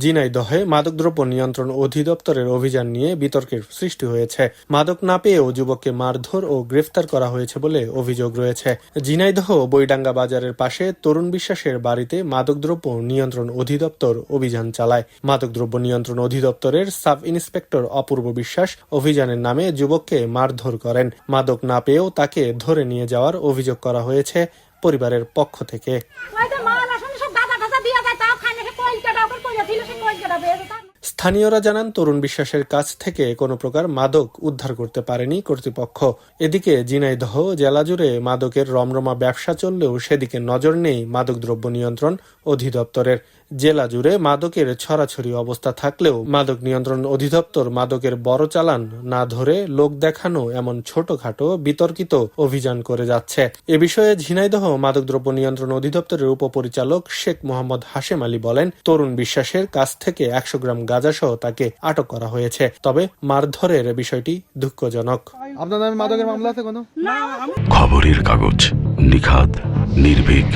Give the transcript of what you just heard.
ঝিনাইদহে মাদকদ্রব্য নিয়ন্ত্রণ অধিদপ্তরের অভিযান নিয়ে বিতর্কের সৃষ্টি হয়েছে। মাদক না পেয়েও যুবককে মারধর ও গ্রেফতার করা হয়েছে বলে অভিযোগ রয়েছে। ঝিনাইদহ বৈডাঙ্গা বাজারের পাশে তরুণ বিশ্বাসের বাড়িতে মাদকদ্রব্য নিয়ন্ত্রণ অধিদপ্তর অভিযান চালায়। মাদকদ্রব্য নিয়ন্ত্রণ অধিদপ্তরের সাব ইন্সপেক্টর অপূর্ব বিশ্বাস অভিযানের নামে যুবককে মারধর করেন। মাদক না পেয়েও তাকে ধরে নিয়ে যাওয়ার অভিযোগ করা হয়েছে পরিবারের পক্ষ থেকে। স্থানীয়রা জানান, তরুণ বিশ্বাসের কাছ থেকে কোনো প্রকার মাদক উদ্ধার করতে পারেনি কর্তৃপক্ষ। এদিকে ঝিনাইদহ জেলা জুড়ে মাদকের রমরমা ব্যবসা চললেও সেদিকে নজর নেই মাদকদ্রব্য নিয়ন্ত্রণ অধিদপ্তরের। জেলা জুড়ে মাদকের ছড়াছড়ি অবস্থা থাকলেও মাদক নিয়ন্ত্রণ অধিদপ্তর মাদকের বড় চালান না ধরে লোক দেখানো এমন ছোটখাটো বিতর্কিত অভিযান করে যাচ্ছে। এ বিষয়ে ঝিনাইদহ মাদকদ্রব্য নিয়ন্ত্রণ অধিদপ্তরের উপপরিচালক শেখ মোহাম্মদ হাশেম আলী বলেন, তরুণ বিশ্বাসের কাছ থেকে 100 গ্রাম গাঁজা সহ তাকে আটক করা হয়েছে। তবে মারধরের বিষয়টি দুঃখজনক। আপনার নামে মাদকের মামলা আছে কোনো? খবরের কাগজ, নিখাত, নির্ভীক,